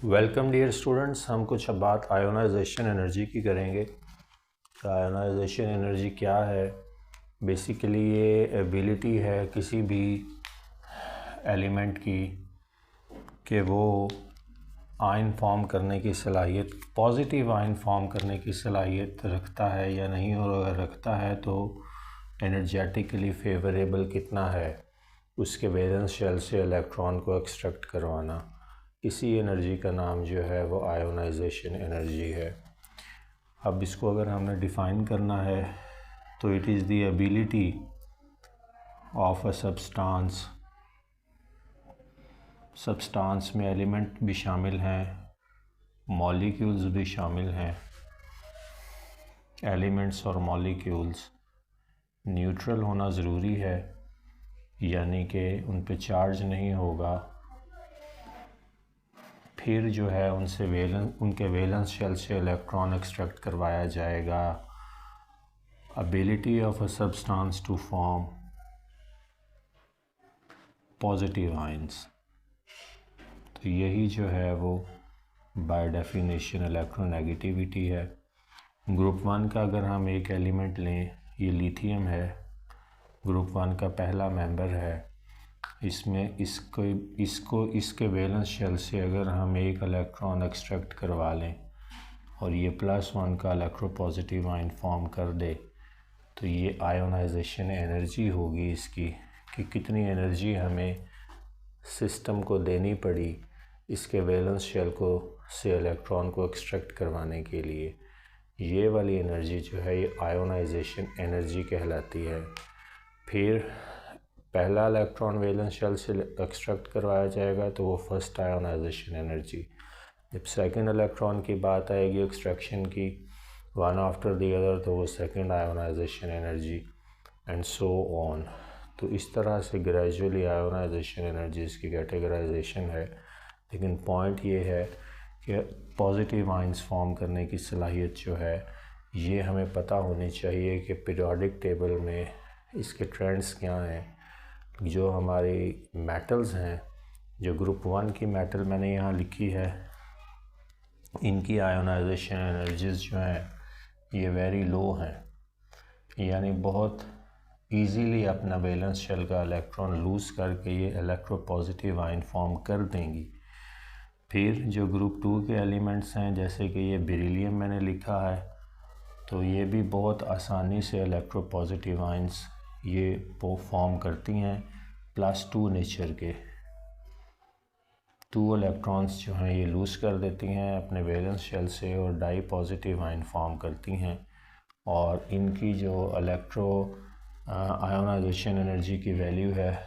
Welcome dear students. हम कुछ अब बात आयोनाइजेशन एनर्जी की करेंगे। तो आयोनाइजेशन एनर्जी क्या है? बेसिकली ये एबिलिटी है किसी भी एलिमेंट की कि वो आयन फॉर्म करने की सलाहियत, पॉजिटिव आयन फॉर्म करने की सलाहियत रखता है या नहीं, और अगर रखता है तो एनर्जेटिकली फेवरेबल कितना है उसके वैलेंस शेल से इलेक्ट्रॉन को एक्सट्रैक्ट करवाना। इसी एनर्जी का नाम जो है वो आयोनाइजेशन एनर्जी है। अब इसको अगर हमने डिफ़ाइन करना है तो it is the ability of a substance में एलिमेंट भी शामिल हैं, मॉलिक्यूल्स भी शामिल हैं। एलिमेंट्स और मॉलिक्यूल्स न्यूट्रल होना ज़रूरी है, यानी कि उन पे चार्ज नहीं होगा। फिर जो है उनके वैलेंस शेल से इलेक्ट्रॉन एक्सट्रैक्ट करवाया जाएगा। Ability of a substance to form positive ions, तो यही जो है वो बाय डेफिनेशन इलेक्ट्रोनेगेटिविटी है। ग्रुप 1 का अगर हम एक एलिमेंट लें, ये लिथियम है, ग्रुप 1 का पहला मेंबर है। इसमें इसके वैलेंस शेल से अगर हम एक इलेक्ट्रॉन एक्सट्रैक्ट करवा लें और ये +1 का इलेक्ट्रोपॉजिटिव आयन फॉर्म कर दे, तो ये आयोनाइजेशन एनर्जी होगी इसकी, कि कितनी एनर्जी हमें सिस्टम को देनी पड़ी इसके वैलेंस शेल से इलेक्ट्रॉन को एक्सट्रैक्ट करवाने के लिए। ये वाली एनर्जी जो है ये आयोनाइजेशन एनर्जी कहलाती है। फिर पहला इलेक्ट्रॉन वैलेंस शेल से एक्सट्रैक्ट करवाया जाएगा तो वो फर्स्ट आयोनाइजेशन एनर्जी। जब सेकंड इलेक्ट्रॉन की बात आएगी एक्सट्रैक्शन की, वन आफ्टर द अदर, तो वो second ionisation energy and so on. तो इस तरह से ग्रेजुअली आयोनाइजेशन एनर्जीज़ की कैटेगराइजेशन है। लेकिन पॉइंट ये है कि पॉजिटिव आयंस फॉर्म करने की सलाहियत जो है ये हमें पता होनी चाहिए कि पीरियोडिक टेबल में इसके ट्रेंड्स क्या हैं। जो हमारी मेटल्स हैं, जो ग्रुप 1 की मेटल मैंने यहाँ लिखी है, इनकी आयोनाइजेशन एनर्जीज़ जो हैं ये वेरी लो हैं, यानी बहुत इजीली अपना वैलेंस शेल का इलेक्ट्रॉन लूज़ करके ये इलेक्ट्रोपॉजिटिव आयन फॉर्म कर देंगी। फिर जो ग्रुप 2 के एलिमेंट्स हैं, जैसे कि ये बेरिलियम मैंने लिखा है, तो ये भी बहुत आसानी से इलेक्ट्रोपॉजिटिव आयंस ये फॉर्म करती हैं। +2 नेचर के 2 इलेक्ट्रॉन्स जो हैं ये लूज़ कर देती हैं अपने वैलेंस शेल से और डाई पॉजिटिव आयन फॉर्म करती हैं। और इनकी जो इलेक्ट्रो आयोनाइजेशन एनर्जी की वैल्यू है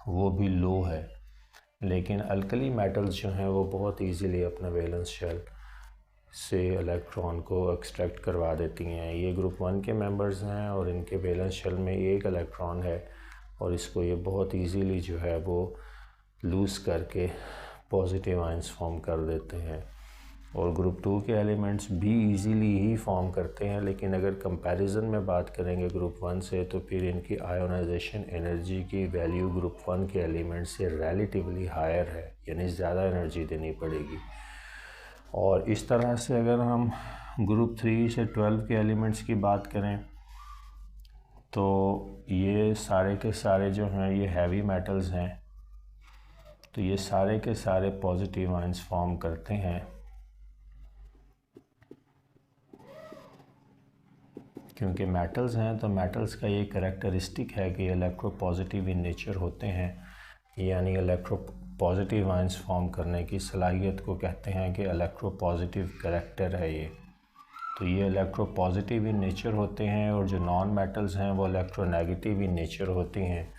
वो भी लो है। लेकिन अल्कली मेटल्स जो हैं वो बहुत इजीली अपना वैलेंस शेल से इलेक्ट्रॉन को एक्सट्रैक्ट करवा देती हैं। ये ग्रुप 1 के मेंबर्स हैं और इनके वैलेंस शेल में एक इलेक्ट्रॉन है और इसको ये बहुत इजीली जो है वो लूज़ करके पॉजिटिव आयंस फॉर्म कर देते हैं। और ग्रुप 2 के एलिमेंट्स भी इजीली ही फॉर्म करते हैं, लेकिन अगर कंपैरिजन में बात करेंगे ग्रुप 1 से, तो फिर इनकी आयोनाइजेशन एनर्जी की वैल्यू ग्रुप 1 के एलिमेंट से रिलेटिवली हायर है, यानी ज़्यादा एनर्जी देनी पड़ेगी। और इस तरह से अगर हम ग्रुप 3 से 12 के एलिमेंट्स की बात करें तो ये सारे के सारे जो हैं ये हैवी मेटल्स हैं, तो ये सारे के सारे पॉजिटिव आयंस फॉर्म करते हैं। क्योंकि मेटल्स हैं तो मेटल्स का ये करैक्टरिस्टिक है कि इलेक्ट्रोपॉजिटिव इन नेचर होते हैं, यानी इलेक्ट्रोपॉजिटिव आयंस फॉर्म करने की सलाहियत को कहते हैं कि इलेक्ट्रोपॉजिटिव करैक्टर है ये। तो ये इलेक्ट्रोपॉजिटिव इन नेचर होते हैं और जो नॉन मेटल्स हैं वो इलेक्ट्रोनेगेटिव इन नेचर होती हैं।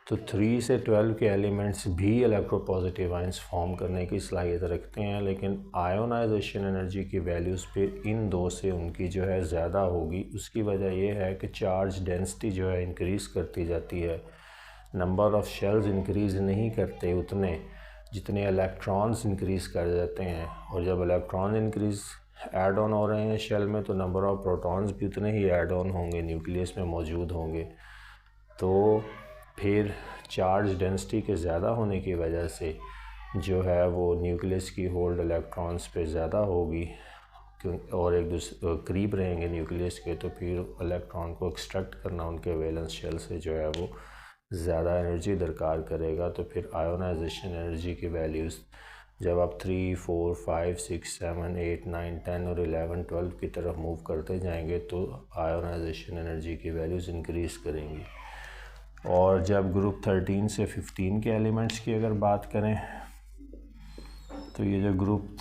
तो 3 से 12 के एलिमेंट्स भी इलेक्ट्रोपॉजिटिव आयंस फॉर्म करने की सलाहियत रखते हैं, लेकिन आयोनाइजेशन एनर्जी की वैल्यूज़ पे इन दो से उनकी जो है ज़्यादा होगी। उसकी वजह यह है कि चार्ज डेंसिटी जो है इंक्रीज़ करती जाती है, नंबर ऑफ़ शेल्स इंक्रीज़ नहीं करते उतने जितने इलेक्ट्रॉन्स इंक्रीज़ कर जाते हैं। और जब इलेक्ट्रॉन इंक्रीज़ ऐड ऑन हो रहे हैं शेल में, तो नंबर ऑफ़ प्रोटॉन्स भी उतने ही ऐड ऑन होंगे, न्यूक्लियस में मौजूद होंगे। तो फिर चार्ज डेंसिटी के ज़्यादा होने की वजह से जो है वो न्यूक्लियस की होल्ड इलेक्ट्रॉन्स पे ज़्यादा होगी और एक दूसरे करीब रहेंगे न्यूक्लियस के, तो फिर इलेक्ट्रॉन को एक्सट्रैक्ट करना उनके वैलेंस शेल से जो है वो ज़्यादा एनर्जी दरकार करेगा। तो फिर आयोनाइजेशन एनर्जी की वैल्यूज़ जब आप 3, 4, 5, 6, 7, 8, 9, 10 और 11, 12 की तरफ मूव करते जाएंगे तो आयोनाइजेशन एनर्जी की वैल्यूज़ इंक्रीज़ करेंगी। और जब ग्रुप 13 से 15 के एलिमेंट्स की अगर बात करें तो ये जो ग्रुप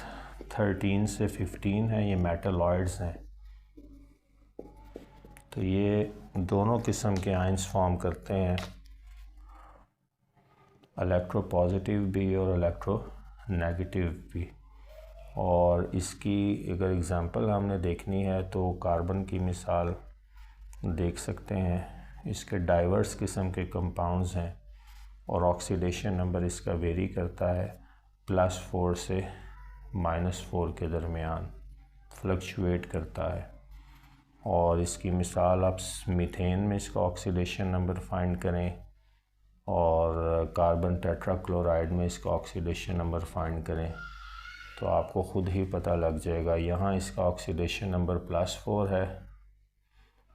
13 से 15 है ये मेटलॉइड्स हैं। तो ये दोनों किस्म के आयंस फॉर्म करते हैं, इलेक्ट्रो पॉजिटिव भी और इलेक्ट्रो नेगेटिव भी। और इसकी अगर एग्ज़ाम्पल हमने देखनी है तो कार्बन की मिसाल देख सकते हैं। इसके डाइवर्स किस्म के कंपाउंड्स हैं और ऑक्सीडेशन नंबर इसका वेरी करता है +4 से -4 के दरमियान फ्लक्चुएट करता है। और इसकी मिसाल आप मीथेन में इसका ऑक्सीडेशन नंबर फाइंड करें और कार्बन टेट्राक्लोराइड में इसका ऑक्सीडेशन नंबर फाइंड करें तो आपको ख़ुद ही पता लग जाएगा। यहाँ इसका ऑक्सीडेशन नंबर +4 है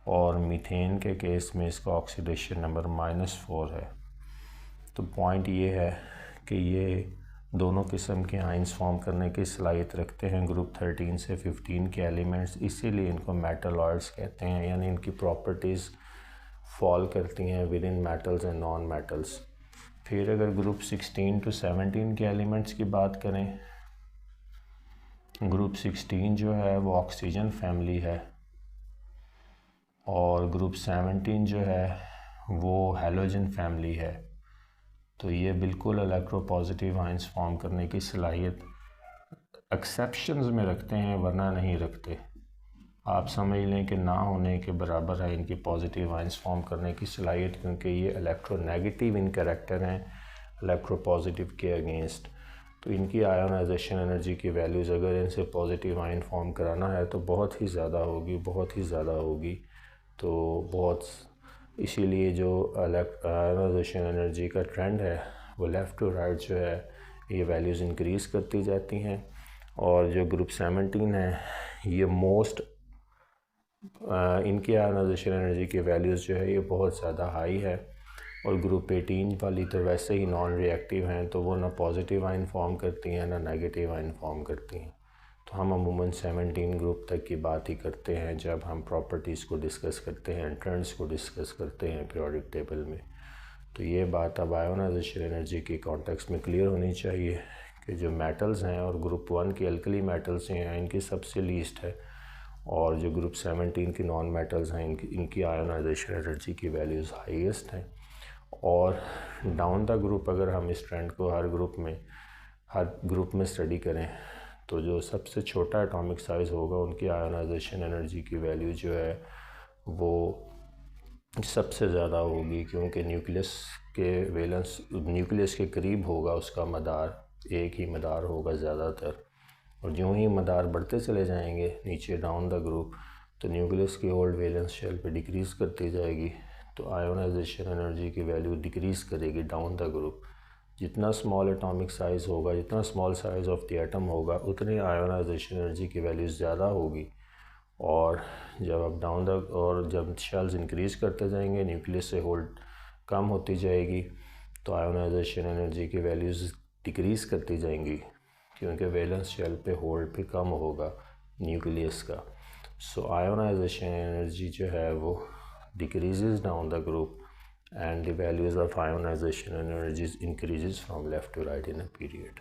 और मीथेन के केस में इसका ऑक्सीडेशन नंबर -4 है। तो पॉइंट ये है कि ये दोनों किस्म के आयंस फॉर्म करने की सलाहियत रखते हैं ग्रुप 13 से 15 के एलिमेंट्स, इसीलिए इनको मेटलॉइड्स कहते हैं, यानी इनकी प्रॉपर्टीज़ फॉल करती हैं with in metals and non metals. फिर अगर ग्रुप 16 to 17 के एलिमेंट्स की बात करें, ग्रुप 16 जो है वो ऑक्सीजन फैमिली है और ग्रुप 17 जो है वो हैलोजन फैमिली है। तो ये बिल्कुल इलेक्ट्रो पॉजिटिव आयंस फॉर्म करने की सलाहियत एक्सेप्शंस में रखते हैं, वरना नहीं रखते। आप समझ लें कि ना होने के बराबर है इनकी पॉजिटिव आयंस फॉर्म करने की सलाहियत, क्योंकि ये इलेक्ट्रोनेगेटिव इन कैरेक्टर हैं इलेक्ट्रो पॉजिटिव के अगेंस्ट। तो इनकी आयोनाइजेशन एनर्जी की वैल्यूज़ अगर इनसे पॉजिटिव आयन फॉर्म कराना है तो बहुत ही ज़्यादा होगी, बहुत ही ज़्यादा होगी। तो बहुत इसीलिए जो आयोनाइजेशन एनर्जी का ट्रेंड है वो लेफ़्ट टू राइट जो है ये वैल्यूज़ इंक्रीज़ करती जाती हैं। और जो ग्रुप 17 है ये मोस्ट इनकी आयोनाइजेशन एनर्जी की वैल्यूज़ जो है ये बहुत ज़्यादा हाई है। और ग्रुप 18 वाली तो वैसे ही नॉन रिएक्टिव हैं, तो वो ना पॉजिटिव आयन फॉर्म करती हैं ना नेगेटिव आयन फॉर्म करती हैं। तो हम अमूमन 17 ग्रुप तक की बात ही करते हैं जब हम प्रॉपर्टीज़ को डिस्कस करते हैं, ट्रेंड्स को डिस्कस करते हैं पीरियोडिक टेबल में। तो ये बात अब आयोनाइजेशन एनर्जी के कॉन्टेक्स्ट में क्लियर होनी चाहिए कि जो मेटल्स हैं और ग्रुप 1 की अल्कली मेटल्स हैं इनकी सबसे लीस्ट है, और जो ग्रुप 17 की नॉन मेटल्स हैं इनकी आयोनाइजेशन एनर्जी की वैल्यूज़ हाईएस्ट हैं। और डाउन द ग्रुप अगर हम इस ट्रेंड को हर ग्रुप में स्टडी करें तो जो सबसे छोटा एटॉमिक साइज़ होगा उनकी आयोनाइजेशन एनर्जी की वैल्यू जो है वो सबसे ज़्यादा होगी, क्योंकि न्यूक्लियस के करीब होगा उसका मदार, एक ही मदार होगा ज़्यादातर। और यूँ ही मदार बढ़ते चले जाएंगे नीचे डाउन द ग्रुप तो न्यूक्लियस की होल्ड वैलेंस शेल पे डिक्रीज़ करती जाएगी, तो आयोनाइजेशन एनर्जी की वैल्यू डिक्रीज़ करेगी डाउन द ग्रुप। जितना स्मॉल एटॉमिक साइज़ होगा, जितना small size of the atom होगा, उतनी आयोनाइजेशन एनर्जी की वैल्यू ज़्यादा होगी। और जब आप जब शेल्स इंक्रीज़ करते जाएंगे, न्यूक्लियस से होल्ड कम होती जाएगी, तो आयोनाइजेशन एनर्जी की वैल्यूज़ डिक्रीज़ करती जाएंगी, क्योंकि वैलेंस शेल पे होल्ड भी कम होगा न्यूक्लियस का। सो आयोनाइजेशन एनर्जी जो है वो decreases down the group and the values of ionization energies increases from left to right in a period.